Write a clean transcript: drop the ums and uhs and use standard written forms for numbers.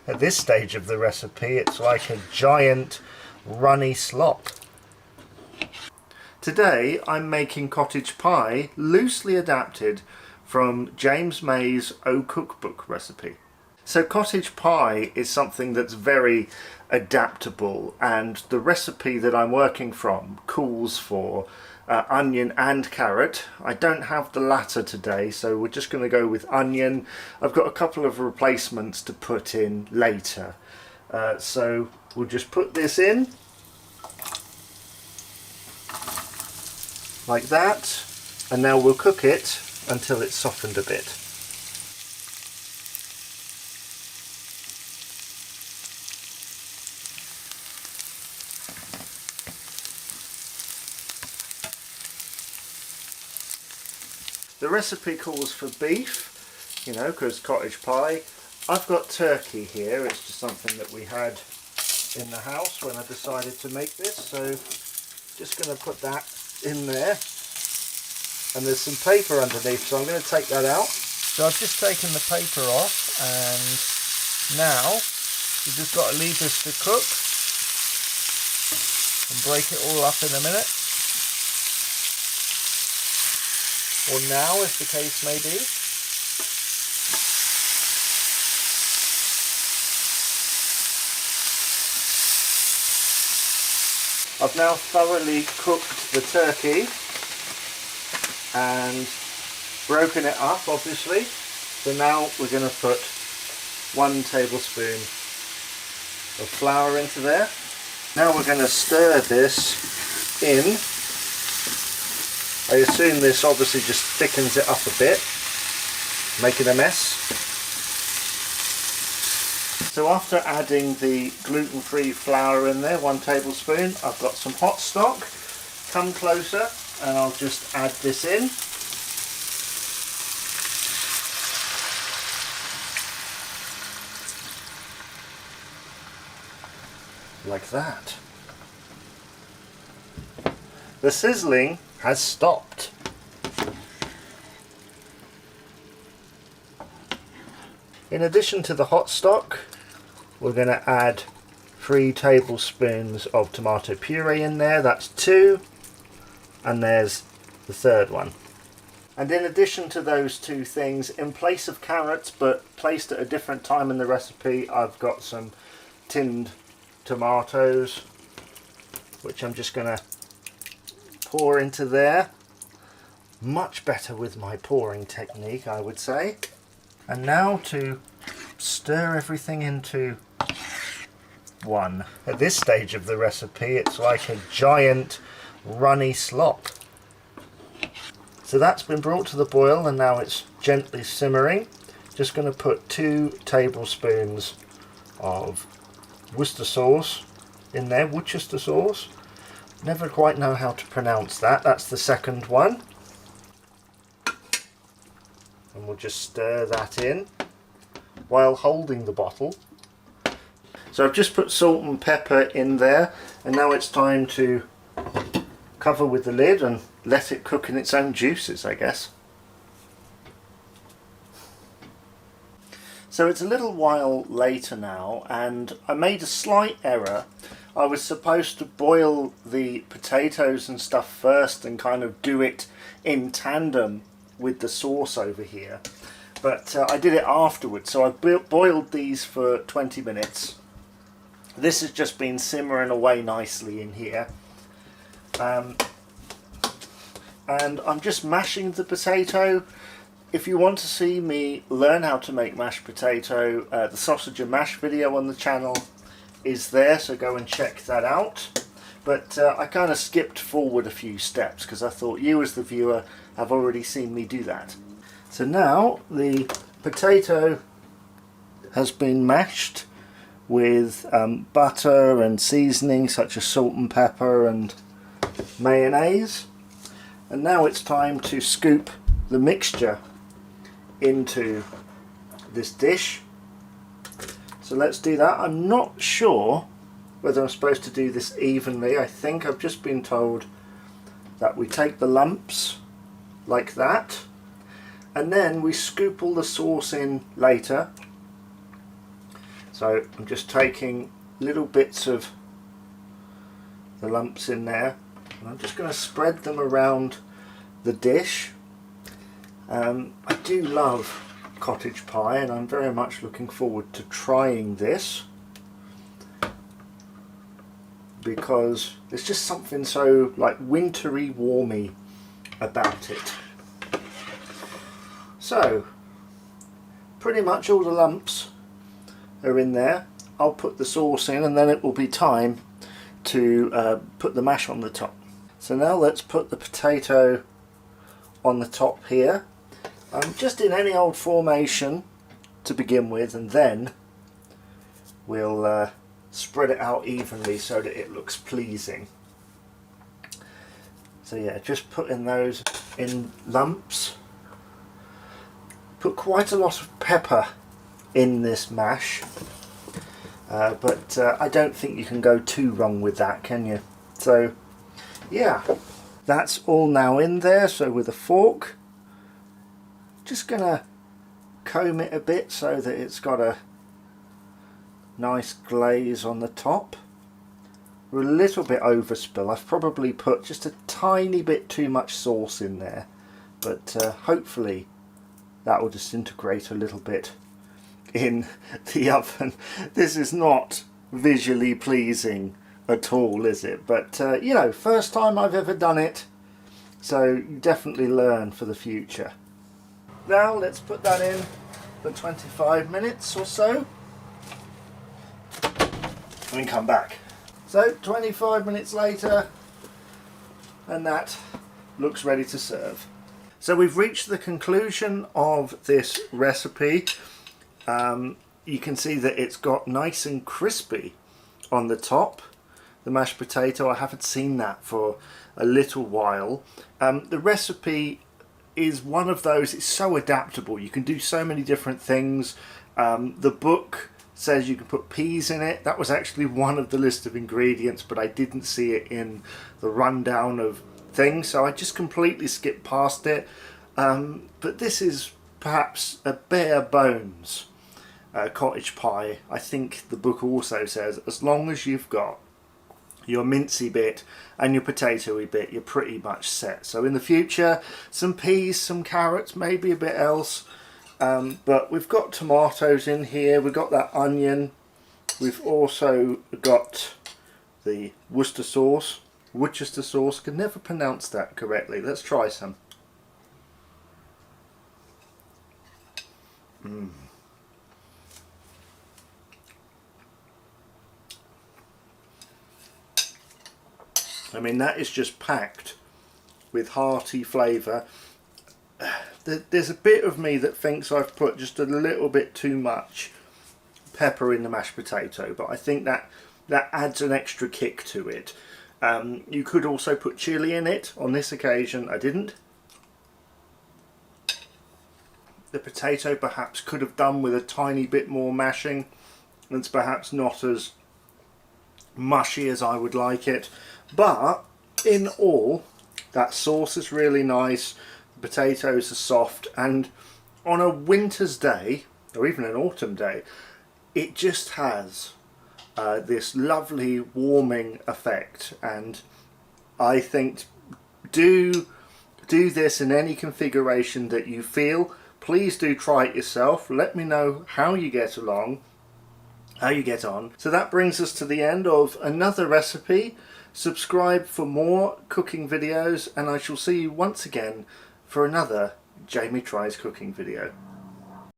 At this stage of the recipe, it's like a giant runny slop. Today I'm making cottage pie loosely adapted from James May's O Cookbook recipe. So cottage pie is something that's very adaptable, and the recipe that I'm working from calls for onion and carrot. I don't have the latter today, so we're just going to go with onion. I've got a couple of replacements to put in later. So we'll just put this in like that, and now we'll cook it until it's softened a bit. The recipe calls for beef, you know, because cottage pie. I've got turkey here. It's just something that we had in the house when I decided to make this, so just going to put that in there, and there's some paper underneath, so I'm going to take that out. So I've just taken the paper off, and now you've just got to leave this to cook and break it all up in a minute, or now as the case may be. I've now thoroughly cooked the turkey and broken it up, obviously. So now we're going to put 1 tablespoon of flour into there. Now we're going to stir this in. I assume this obviously just thickens it up a bit, making a mess. So after adding the gluten-free flour in there, 1 tablespoon, I've got some hot stock. Come closer and I'll just add this in. Like that. The sizzling has stopped. In addition to the hot stock, we're going to add 3 tablespoons of tomato puree in there. That's 2, and there's the 3rd one. And in addition to those 2 things, in place of carrots but placed at a different time in the recipe, I've got some tinned tomatoes, which I'm just going to pour into there. Much better with my pouring technique, I would say. And now to stir everything into one. At this stage of the recipe, it's like a giant runny slop. So that's been brought to the boil, and now it's gently simmering. Just going to put 2 tablespoons of Worcester sauce in there, Worcester sauce. Never quite know how to pronounce that. That's the 2nd one. And we'll just stir that in while holding the bottle. So I've just put salt and pepper in there, and now it's time to cover with the lid and let it cook in its own juices, I guess. So it's a little while later now, and I made a slight error. I was supposed to boil the potatoes and stuff first and kind of do it in tandem with the sauce over here, but I did it afterwards. So I boiled these for 20 minutes. This has just been simmering away nicely in here, and I'm just mashing the potato. If you want to see me learn how to make mashed potato, the sausage and mash video on the channel is there, so go and check that out. But I kind of skipped forward a few steps because I thought you as the viewer have already seen me do that. So now the potato has been mashed with butter and seasoning such as salt and pepper and mayonnaise, and now it's time to scoop the mixture into this dish. So let's do that. I'm not sure whether I'm supposed to do this evenly. I think I've just been told that we take the lumps like that, and then we scoop all the sauce in later, So I'm just taking little bits of the lumps in there, and I'm just going to spread them around the dish. I do love cottage pie, and I'm very much looking forward to trying this, because there's just something so like wintry warmy about it. So pretty much all the lumps are in there. I'll put the sauce in, and then it will be time to put the mash on the top. So now let's put the potato on the top here, just in any old formation to begin with, and then we'll spread it out evenly so that it looks pleasing. So yeah, just putting those in lumps. Put quite a lot of pepper in this mash, but I don't think you can go too wrong with that, can you? So yeah, that's all now in there. So with a fork, just gonna comb it a bit so that it's got a nice glaze on the top. We're a little bit overspill. I've probably put just a tiny bit too much sauce in there, but hopefully that will disintegrate a little bit in the oven. This is not visually pleasing at all, is it? But you know, first time I've ever done it, so you definitely learn for the future. Now let's put that in for 25 minutes or so and come back. So 25 minutes later, and that looks ready to serve. So we've reached the conclusion of this recipe. You can see that it's got nice and crispy on the top. The mashed potato, I haven't seen that for a little while. The recipe is one of those, it's so adaptable. You can do so many different things. The book says you can put peas in it. That was actually one of the list of ingredients, but I didn't see it in the rundown of things, so I just completely skipped past it. But this is perhaps a bare bones cottage pie. I think the book also says as long as you've got your mincy bit and your potatoey bit, you're pretty much set. So in the future, some peas, some carrots, maybe a bit else. But we've got tomatoes in here, we've got that onion, we've also got the Worcester sauce, can never pronounce that correctly. Let's try some. I mean, that is just packed with hearty flavour. There's a bit of me that thinks I've put just a little bit too much pepper in the mashed potato, but I think that adds an extra kick to it. You could also put chilli in it. On this occasion I didn't. The potato perhaps could have done with a tiny bit more mashing. It's perhaps not as mushy as I would like it, but in all, that sauce is really nice. The potatoes are soft, and on a winter's day or even an autumn day, it just has this lovely warming effect. And I think do this in any configuration that you feel. Please do try it yourself. Let me know how you get along, how you get on. So that brings us to the end of another recipe. Subscribe for more cooking videos, and I shall see you once again for another Jamie Tries Cooking video.